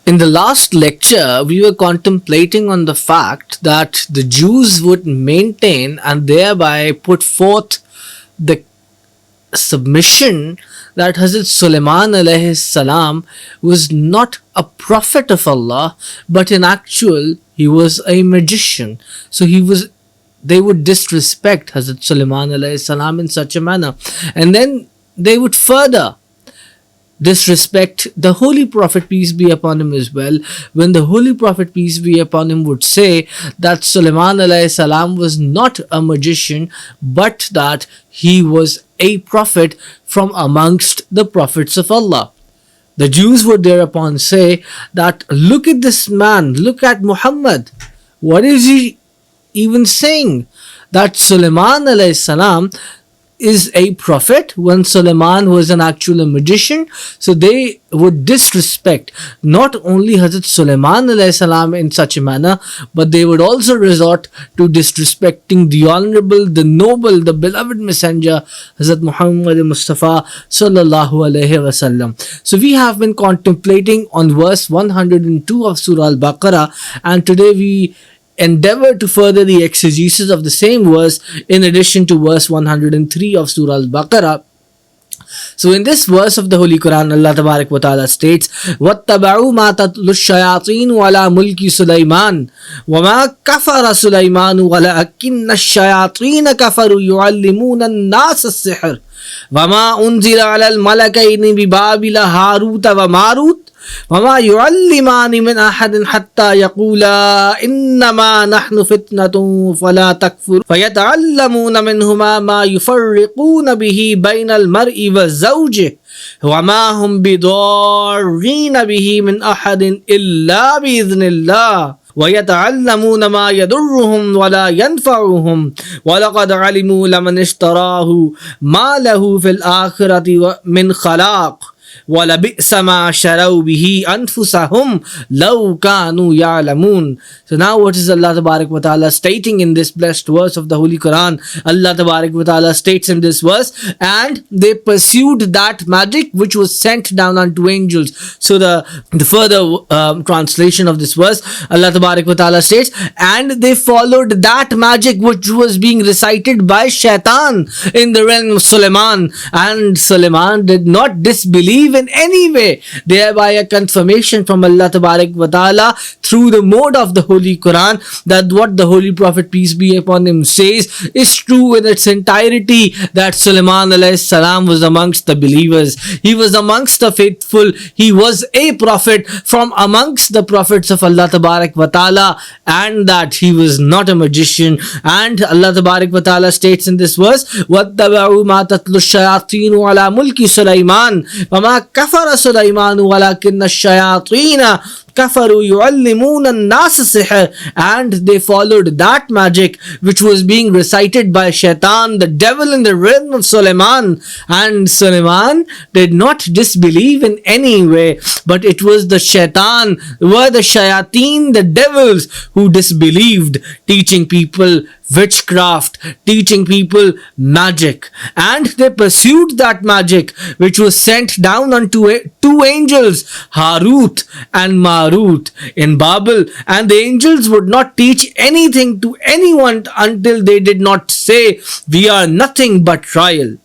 In the last lecture, we were contemplating on the fact that the Jews would maintain and thereby put forth the submission that Hazrat Sulaiman alayhi salam was not a prophet of Allah, but in actual he was a magician. So they would disrespect Hazrat Sulaiman alayhi salam in such a manner, and then they would further disrespect the Holy Prophet, peace be upon him, as well, when the Holy Prophet, peace be upon him, would say that Sulaiman alayhi salam was not a magician, but that he was a prophet from amongst the prophets of Allah. The Jews would thereupon say that, look at this man, look at Muhammad, what is he even saying? That Sulaiman alayhi salam is a prophet when Sulaiman was an actual magician. So they would disrespect not only Hazrat Sulaiman alayhi salam in such a manner, but they would also resort to disrespecting the honorable, the noble, the beloved messenger Hazrat Muhammad Mustafa sallallahu alaihi wasallam. So we have been contemplating on verse 102 of Surah Al Baqarah, and today we endeavor to further the exegesis of the same verse in addition to verse 103 of Surah Al Baqarah. So in this verse of the Holy Quran, Allah Tabarak wa Ta'ala states, وَاتَّبَعُوا مَا تَتْلُو الشَّيَاطِينُ عَلَى مُلْكِ سُلَيْمَانَ وَمَا كَفَرَ سُلَيْمَانُ وَلَكِنَّ الشَّيَاطِينَ كَفَرُوا يُعَلِّمُونَ النَّاسَ السِّحْرَ وَمَا أُنزِلَ عَلَى الْمَلَكَيْنِ بِبَابِلَ هَارُوتَ وَمَارُوتَ وما يعلمان من أحد حتى يقولا إنما نحن فتنة فلا تكفر فيتعلمون منهما ما يفرقون به بين المرء وزوجه وما هم بضارين به من أحد إلا بإذن الله ويتعلمون ما يضرهم ولا ينفعهم ولقد علموا لمن اشتراه ما له في الآخرة من خلاق وَلَبِئْسَ مَا شَرَوْا بِهِ أَنفُسَهُمْ لَوْ كَانُوا يَعْلَمُونَ. So now what is Allah Tabarak wa Ta'ala stating in this blessed verse of the Holy Quran? Allah Tabarak wa Ta'ala states in this verse, and they pursued that magic which was sent down unto angels. So the further translation of this verse, Allah Tabarak wa Ta'ala states, and they followed that magic which was being recited by Shaitan in the realm of Sulaiman, and Sulaiman did not disbelieve in any way, thereby a confirmation from Allah Tabarak wa Ta'ala through the mode of the Holy Quran that what the Holy Prophet, peace be upon him, says is true in its entirety, that Sulaiman alayhi salam was amongst the believers, he was amongst the faithful, he was a prophet from amongst the prophets of Allah Tabarak wa Ta'ala, and that he was not a magician. And Allah Tabarak wa Ta'ala states in this verse, وَاتَّبَعُوا مَا تَتْلُو الشَّيَاطِينُ عَلَى مُلْكِ سُلَيْمَانَ وَمَا كَفَرَ سُلَيْمَانُ وَلَكِنَّ الشَّيَاطِينَ كَفَرُوا يُعَلِّمُونَ النَّاسَ السِّحْرَ. And they followed that magic which was being recited by Shaitan, the devil in the realm of Sulaiman. And Sulaiman did not disbelieve in any way, but it was the Shaitan, were the Shayateen, the devils, who disbelieved, teaching people witchcraft, teaching people magic. And they pursued that magic which was sent down unto two angels, Harut and Marut, in Babel, and the angels would not teach anything to anyone until they did not say, we are nothing but trial.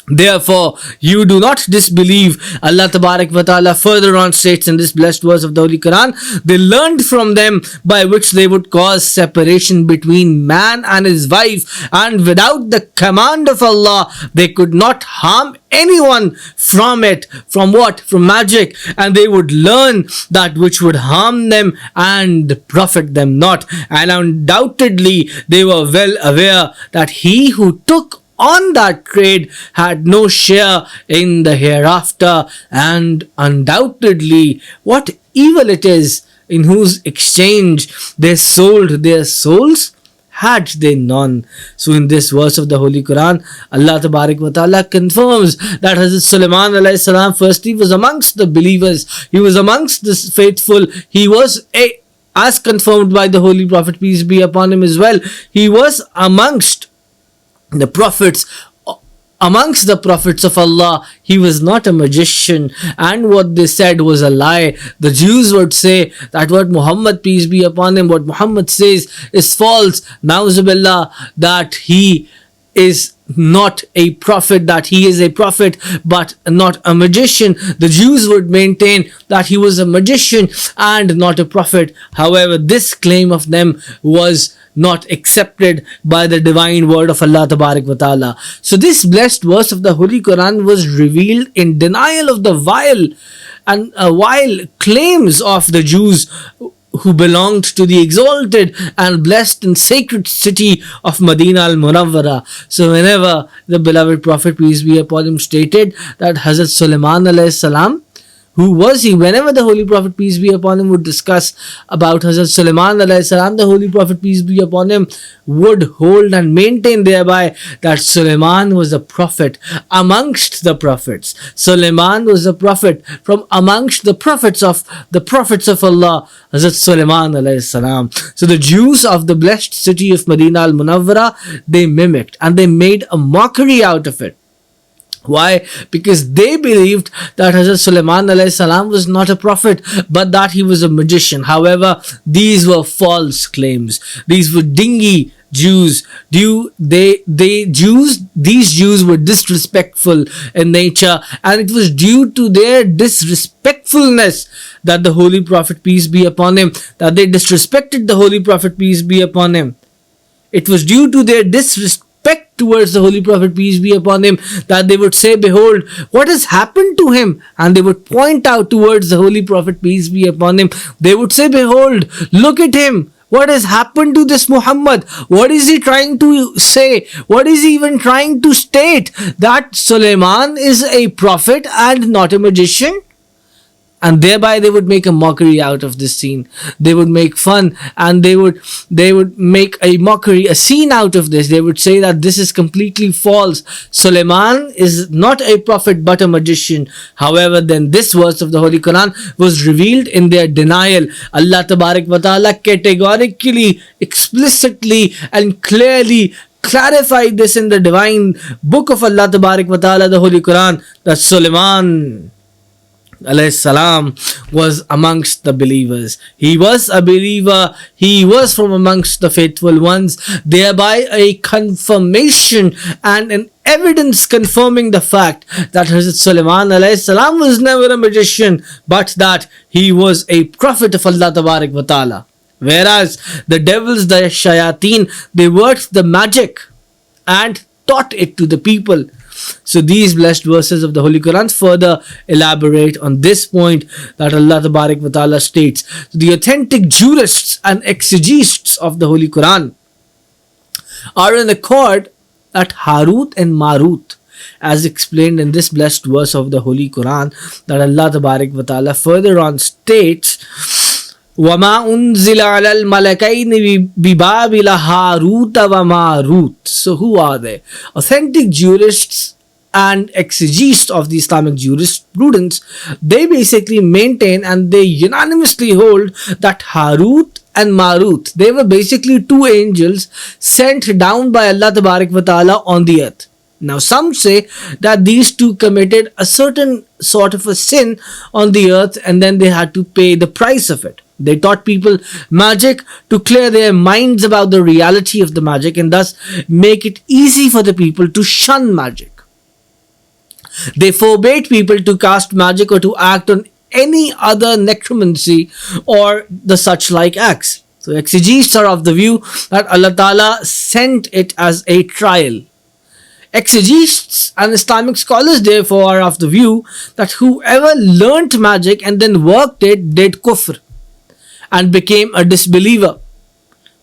Therefore, you do not disbelieve. Allah Tabarak wa Ta'ala further on states in this blessed verse of the Holy Quran, they learned from them by which they would cause separation between man and his wife, and without the command of Allah, they could not harm anyone from it. From what? From magic. And they would learn that which would harm them and profit them not. And undoubtedly, they were well aware that he who took on that trade had no share in the hereafter, and undoubtedly what evil it is in whose exchange they sold their souls had they none. So in this verse of the Holy Quran, Allah Tabarak wa Ta'ala confirms that Hazrat Sulaiman alayhi salam firstly was amongst the believers, he was amongst the faithful, he was as confirmed by the Holy Prophet, peace be upon him, as well, he was amongst the prophets amongst the prophets of Allah, he was not a magician, and what they said was a lie. The Jews would say that what Muhammad, peace be upon him, what Muhammad says is false. Na'uzubillah, that he is not a prophet, that he is a prophet but not a magician. The Jews would maintain that he was a magician and not a prophet. However, this claim of them was not accepted by the divine word of Allah Tabarak wa Ta'ala. So this blessed verse of the Holy Quran was revealed in denial of the vile claims of the Jews who belonged to the exalted and blessed and sacred city of Medina al-Munawwara. So whenever the beloved Prophet, peace be upon him, stated that Hazrat Sulaiman alayhi salam, who was he? Whenever the Holy Prophet, peace be upon him, would discuss about Hazrat Sulaiman alayhi salam, the Holy Prophet, peace be upon him, would hold and maintain thereby that Sulaiman was a prophet amongst the prophets. Sulaiman was a prophet from amongst the prophets of Allah, Hazrat Sulaiman alayhi salam. So the Jews of the blessed city of Medina al-Munawwara, they mimicked and they made a mockery out of it. Why? Because they believed that Hazrat Sulaiman alayhi salam was not a prophet, but that he was a magician. However, these were false claims. These were dingy Jews. These Jews were disrespectful in nature, and it was due to their disrespectfulness that the Holy Prophet, peace be upon him, that they disrespected the Holy Prophet, peace be upon him. It was due to their disrespect towards the Holy Prophet, peace be upon him, that they would say, behold, what has happened to him? And they would point out towards the Holy Prophet, peace be upon him. They would say, behold, look at him. What has happened to this Muhammad? What is he trying to say? What is he even trying to state? That Sulaiman is a prophet and not a magician? And thereby they would make a mockery out of this scene. They would make fun and they would make a mockery, a scene out of this. They would say that this is completely false. Sulaiman is not a prophet but a magician. However, then this verse of the Holy Quran was revealed in their denial. Allah Tabarak wa Ta'ala categorically, explicitly and clearly clarified this in the divine book of Allah Tabarak wa Ta'ala, the Holy Quran, that Sulaiman alayhi salam was amongst the believers. He was a believer. He was from amongst the faithful ones, thereby a confirmation and an evidence confirming the fact that Hazrat Sulaiman alayhi salam was never a magician, but that he was a prophet of Allah Tabarak wa Ta'ala. Whereas the devils, the shayateen, they worked the magic and taught it to the people. So these blessed verses of the Holy Quran further elaborate on this point that Allah Tabarak wa Ta'ala states. The authentic jurists and exegetists of the Holy Quran are in accord that Harut and Marut, as explained in this blessed verse of the Holy Quran, that Allah Tabarak wa Ta'ala further on states, وَمَا أُنزِلَ عَلَى الْمَلَكَيْنِ بِبَابِلَ هَارُوتَ وَمَارُوتَ. So who are they? Authentic jurists and exegetists of the Islamic jurisprudence, they basically maintain and they unanimously hold that Harut and Marut, they were basically two angels sent down by Allah Tabarak wa Ta'ala on the earth. Now some say that these two committed a certain sort of a sin on the earth and then they had to pay the price of it. They taught people magic to clear their minds about the reality of the magic and thus make it easy for the people to shun magic. They forbade people to cast magic or to act on any other necromancy or the such like acts. So exegetists are of the view that Allah Ta'ala sent it as a trial. Exegetists and Islamic scholars therefore are of the view that whoever learnt magic and then worked it did kufr and became a disbeliever.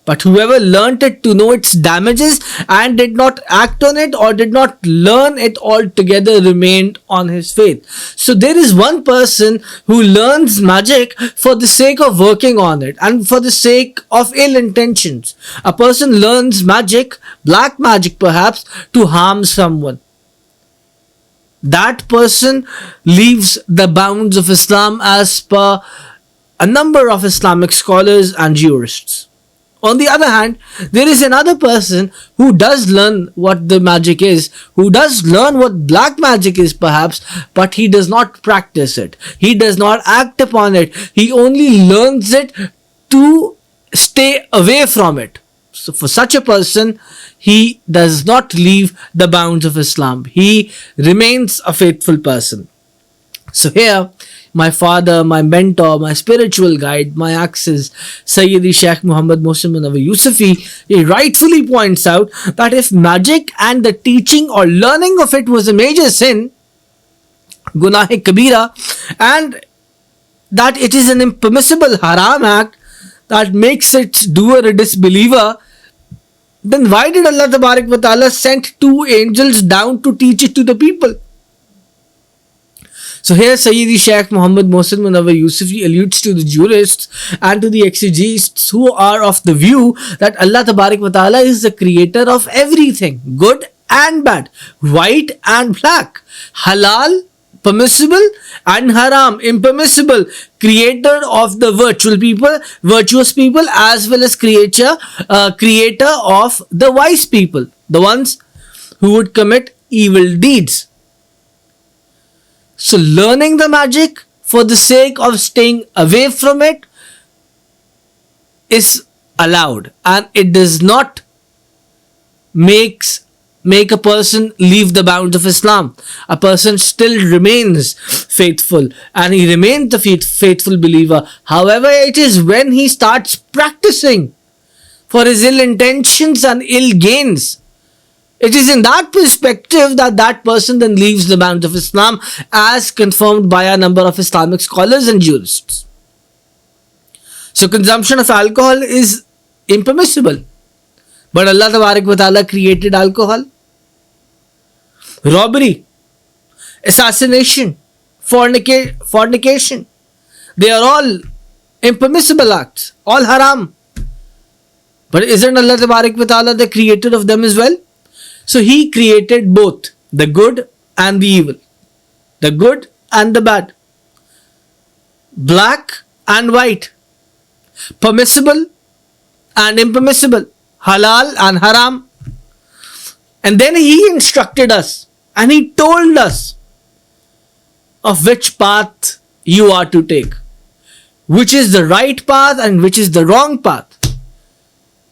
But whoever learnt it to know its damages and did not act on it or did not learn it altogether remained on his faith. So there is one person who learns magic for the sake of working on it and for the sake of ill intentions. A person learns magic, black magic perhaps, to harm someone. That person leaves the bounds of Islam as per a number of Islamic scholars and jurists. On the other hand, there is another person who does learn what the magic is, who does learn what black magic is perhaps, but he does not practice it. He does not act upon it. He only learns it to stay away from it. So for such a person, he does not leave the bounds of Islam. He remains a faithful person. So here, my father, my mentor, my spiritual guide, my access, Sayyidi Shaykh Ahmad Mohsin Yousafi, he rightfully points out that if magic and the teaching or learning of it was a major sin, Gunah-e-Kabira, and that it is an impermissible haram act that makes its doer a disbeliever, then why did Allah Tabarak wa Ta'ala send two angels down to teach it to the people? So here Sayyidi Shaykh Ahmad Mohsin Yousafi alludes to the jurists and to the exegetes who are of the view that Allah Tabarak wa Ta'ala is the creator of everything, good and bad, white and black, halal, permissible, and haram, impermissible, creator of the virtuous people, as well as creator of the wise people, the ones who would commit evil deeds. So learning the magic for the sake of staying away from it is allowed, and it does not make a person leave the bounds of Islam. A person still remains faithful, and he remains the faithful believer. However, it is when he starts practicing for his ill intentions and ill gains, it is in that perspective that that person then leaves the bounds of Islam, as confirmed by a number of Islamic scholars and jurists. So consumption of alcohol is impermissible, but Allah Tabarak wa Ta'ala created alcohol. Robbery, assassination, fornication, they are all impermissible acts, all haram. But isn't Allah Tabarak wa Ta'ala the creator of them as well? So He created both the good and the evil, the good and the bad, black and white, permissible and impermissible, halal and haram. And then He instructed us and He told us of which path you are to take, which is the right path and which is the wrong path.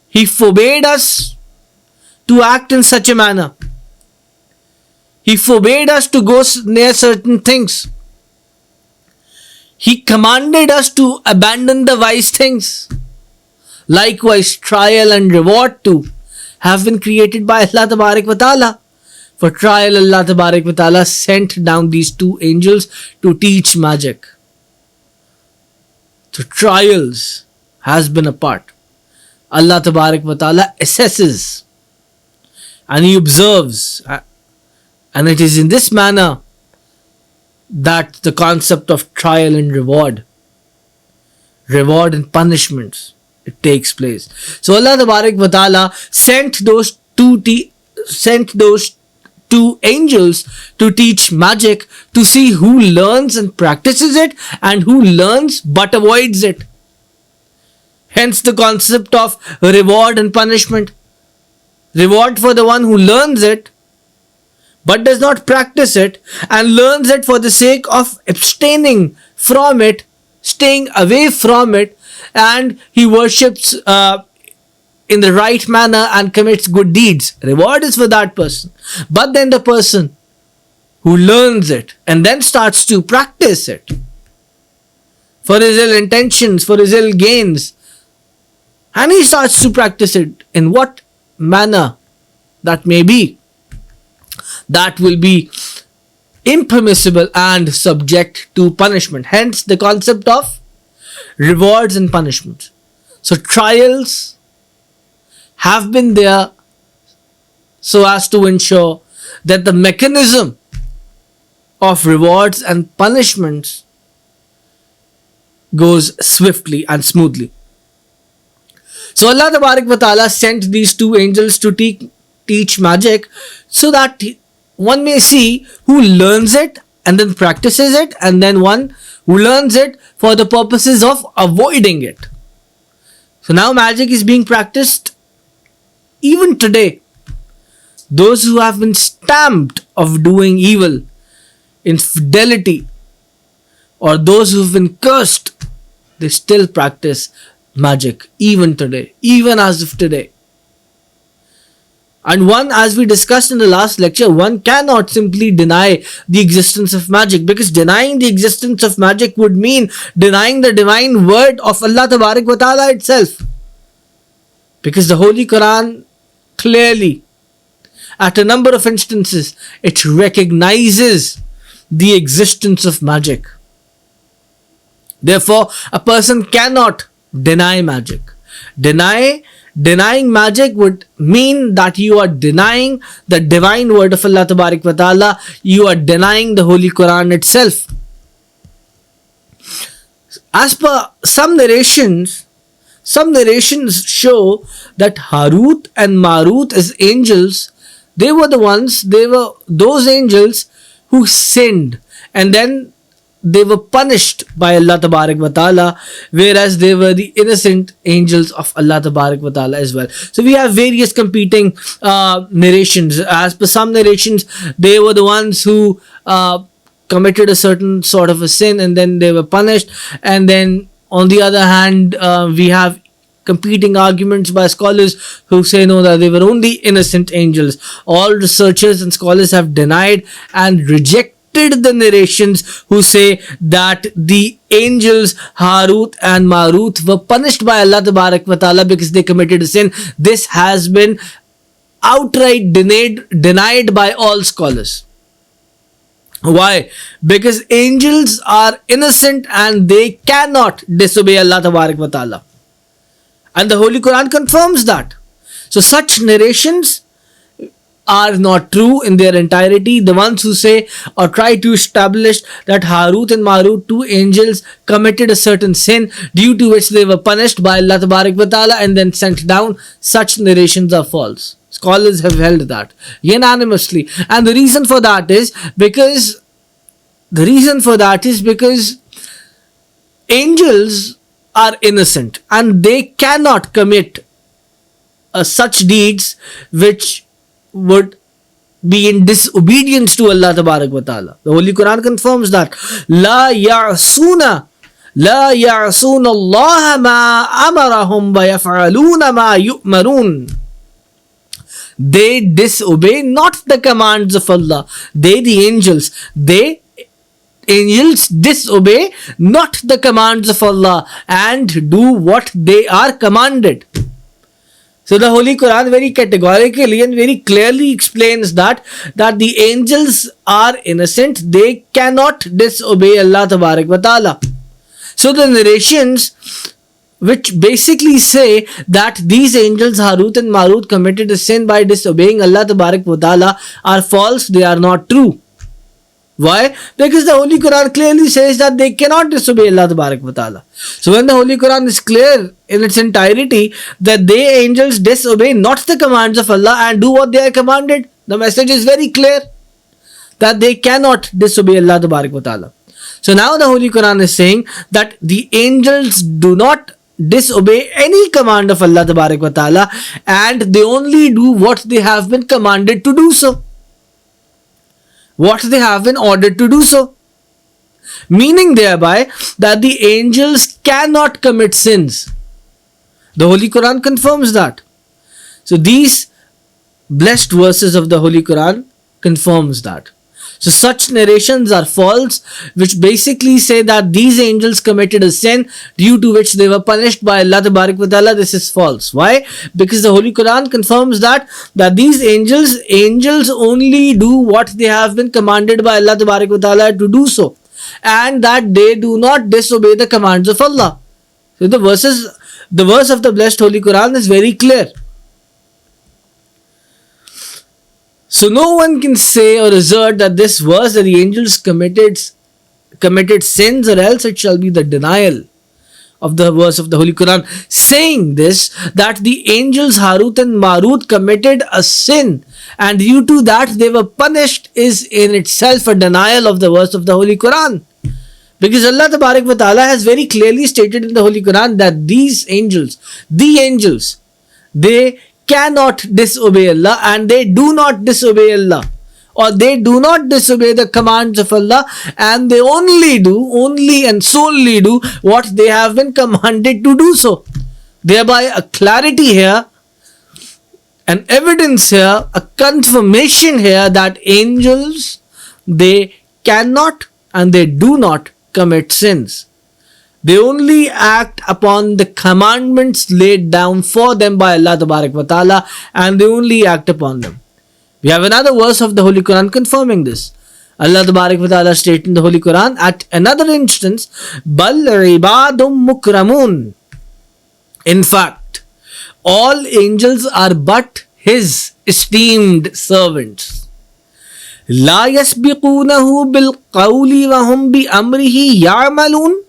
He forbade us to act in such a manner. He forbade us to go near certain things. He commanded us to abandon the wise things. Likewise, trial and reward too have been created by Allah Tabarak wa Ta'ala. For trial, Allah Tabarak wa Ta'ala sent down these two angels to teach magic. So trials has been a part. Allah Tabarak wa Ta'ala assesses and He observes, and it is in this manner that the concept of trial and reward and punishments, it takes place. So Allah Tabarak wa Ta'ala sent those two angels to teach magic, to see who learns and practices it and who learns but avoids it. Hence the concept of reward and punishment. Reward for the one who learns it but does not practice it, and learns it for the sake of abstaining from it, staying away from it, and he worships in the right manner and commits good deeds. Reward is for that person. But then the person who learns it and then starts to practice it for his ill intentions, for his ill gains, and he starts to practice it in what manner that may be, that will be impermissible and subject to punishment. Hence the concept of rewards and punishments. So trials have been there so as to ensure that the mechanism of rewards and punishments goes swiftly and smoothly. So Allah Tabarak wa Ta'ala sent these two angels to teach magic so that one may see who learns it and then practices it, and then one who learns it for the purposes of avoiding it. So now magic is being practiced even today. Those who have been stamped of doing evil, infidelity, or those who have been cursed, they still practice magic even today, even as of today. And one, as we discussed in the last lecture, one cannot simply deny the existence of magic, because denying the existence of magic would mean denying the divine word of Allah Tabarak wa Ta'ala itself. Because the Holy Quran clearly, at a number of instances, it recognizes the existence of magic. Therefore, a person cannot deny magic. Denying magic would mean that you are denying the divine word of Allah Tabarak wa Ta'ala. You are denying the Holy Quran itself. As per some narrations show that Harut and Marut as angels, they were those angels who sinned, and then they were punished by Allah Tabarak wa Ta'ala, whereas they were the innocent angels of Allah Tabarak wa Ta'ala as well. So we have various competing narrations. As per some narrations, they were the ones who committed a certain sort of a sin and then they were punished. And then on the other hand, we have competing arguments by scholars who say no, that they were only innocent angels. All researchers and scholars have denied and rejected the narrations who say that the angels Harut and Marut were punished by Allah Tabarak wa Ta'ala because they committed a sin. This has been outright denied by all scholars. Why? Because angels are innocent and they cannot disobey Allah Tabarak wa Ta'ala. And the Holy Quran confirms that. So such narrations are not true in their entirety. The ones who say or try to establish that Harut and Marut, two angels, committed a certain sin due to which they were punished by Allah Tabarak wa Ta'ala and then sent down, such narrations are false. Scholars have held that unanimously. And the reason for that is because angels are innocent and they cannot commit such deeds which would be in disobedience to Allah Tabarak wa Ta'ala. The Holy Quran confirms that La ya'suna Allah ma amarahum wa yaf'aluna ma yu'marun. They disobey not the commands of Allah. The angels disobey not the commands of Allah and do what they are commanded. So the Holy Quran very categorically and very clearly explains that the angels are innocent. They cannot disobey Allah Tabarak wa Ta'ala. So the narrations which basically say that these angels Harut and Marut committed a sin by disobeying Allah Tabarak wa Ta'ala are false. They are not true. Why? Because the Holy Quran clearly says that they cannot disobey Allah Tabarak wa Ta'ala. So when the Holy Quran is clear in its entirety that they angels disobey not the commands of Allah and do what they are commanded, the message is very clear that they cannot disobey Allah Tabarak wa Ta'ala. So now the Holy Quran is saying that the angels do not disobey any command of Allah Tabarak wa Ta'ala and they only do what they have been commanded to do so. What they have been ordered to do so. Meaning thereby that the angels cannot commit sins. The Holy Quran confirms that. So these blessed verses of the Holy Quran confirms that. So such narrations are false, which basically say that these angels committed a sin due to which they were punished by Allah Tabarak wa Ta'ala. This is false. Why? Because the Holy Quran confirms that these angels only do what they have been commanded by Allah Tabarak wa Ta'ala to do so, and that they do not disobey the commands of Allah. So the verse of the blessed Holy Quran is very clear. So no one can say or assert that this verse that the angels committed sins, or else it shall be the denial of the verse of the Holy Quran saying this, that the angels Harut and Marut committed a sin and due to that they were punished, is in itself a denial of the verse of the Holy Quran. Because Allah Tabarak wa Ta'ala has very clearly stated in the Holy Quran that these angels, the angels, they cannot disobey Allah, and they do not disobey Allah, or they do not disobey the commands of Allah, and they only and solely do what they have been commanded to do so. Thereby a clarity here, an evidence here, a confirmation here that angels, they cannot and they do not commit sins. They only act upon the commandments laid down for them by Allah Tabarak wa Ta'ala, and they only act upon them. We have another verse of the Holy Quran confirming this. Allah Tabarak wa Ta'ala states in the Holy Quran at another instance, Bal ibadum mukramun. In fact, all angels are but His esteemed servants. La yasbiqunahu bil qawli wa hum bi amrihi ya'malun.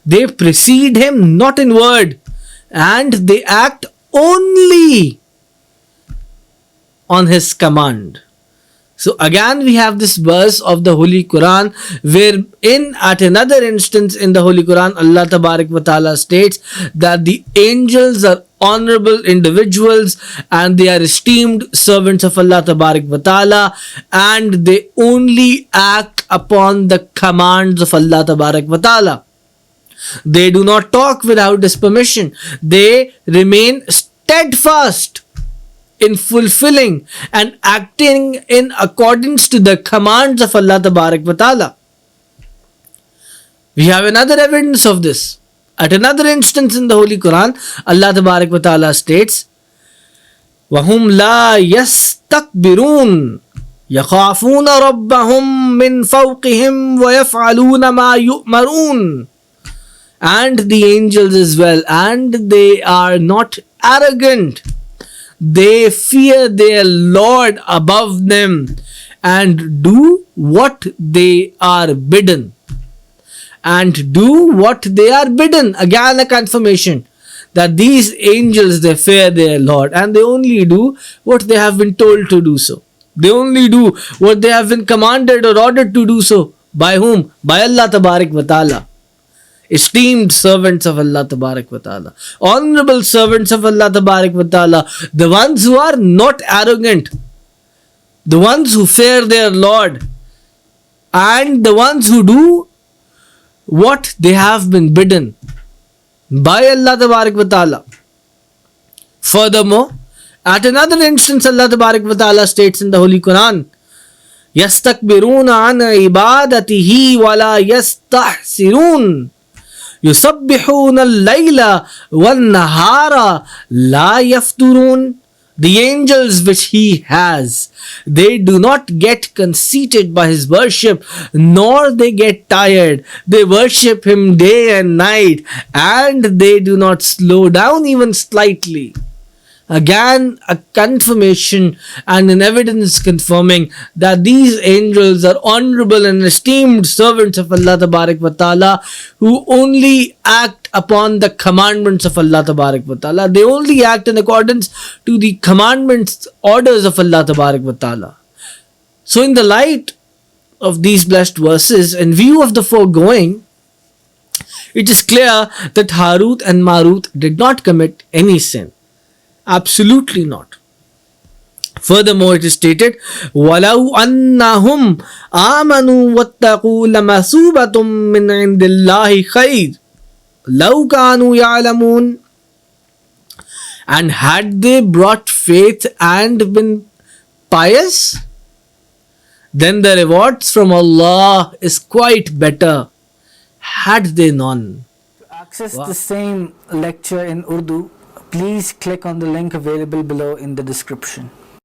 They precede Him not in word, and they act only on His command. So again we have this verse of the Holy Quran, wherein at another instance in the Holy Quran Allah Tabarak wa Ta'ala states that the angels are honorable individuals and they are esteemed servants of Allah Tabarak wa Ta'ala, and they only act upon the commands of Allah Tabarak wa Ta'ala. They do not talk without His permission. They remain steadfast in fulfilling and acting in accordance to the commands of Allah Tabarak wa Ta'ala. We have another evidence of this. At another instance in the Holy Quran, Allah Tabarak wa Ta'ala states, وَهُمْ لَا يَسْتَكْبِرُونَ يَخَافُونَ رَبَّهُمْ مِنْ فَوْقِهِمْ وَيَفْعَلُونَ مَا يُؤْمَرُونَ. And the angels as well, and they are not arrogant. They fear their Lord above them and do what they are bidden. And do what they are bidden. Again a confirmation that these angels, they fear their Lord and they only do what they have been told to do so. They only do what they have been commanded or ordered to do so. By whom? By Allah Tabarak wa Ta'ala. Esteemed servants of Allah Tabarak wa Ta'ala, honorable servants of Allah Tabarak wa Ta'ala, the ones who are not arrogant, the ones who fear their Lord, and the ones who do what they have been bidden by Allah Tabarak wa Ta'ala. Furthermore, at another instance Allah Tabarak wa Ta'ala states in the Holy Quran, يَسْتَكْبِرُونَ عَنْ عِبَادَتِهِ وَلَا يَسْتَحْسِرُونَ يُسَبِّحُونَ اللَّيْلَ وَالنَّهَارَ لَا يَفْتُرُونَ. The angels which He has, they do not get conceited by His worship, nor they get tired. They worship Him day and night, and they do not slow down even slightly. Again, a confirmation and an evidence confirming that these angels are honorable and esteemed servants of Allah Tabarak wa Ta'ala, who only act upon the commandments of Allah Tabarak wa Ta'ala. They only act in accordance to the commandments, orders of Allah Tabarak wa Ta'ala. So in the light of these blessed verses, in view of the foregoing, it is clear that Harut and Marut did not commit any sin. Absolutely not. Furthermore, it is stated, وَلَوْ أَنَّهُمْ آمَنُوا وَاتَّقُوا لَمَثُوبَةٌ مِّنْ عِنْدِ اللَّهِ خَيْرٌ لَوْ كَانُوا يَعْلَمُونَ. And had they brought faith and been pious, then the rewards from Allah is quite better, had they known. To access the same lecture in Urdu, please click on the link available below in the description.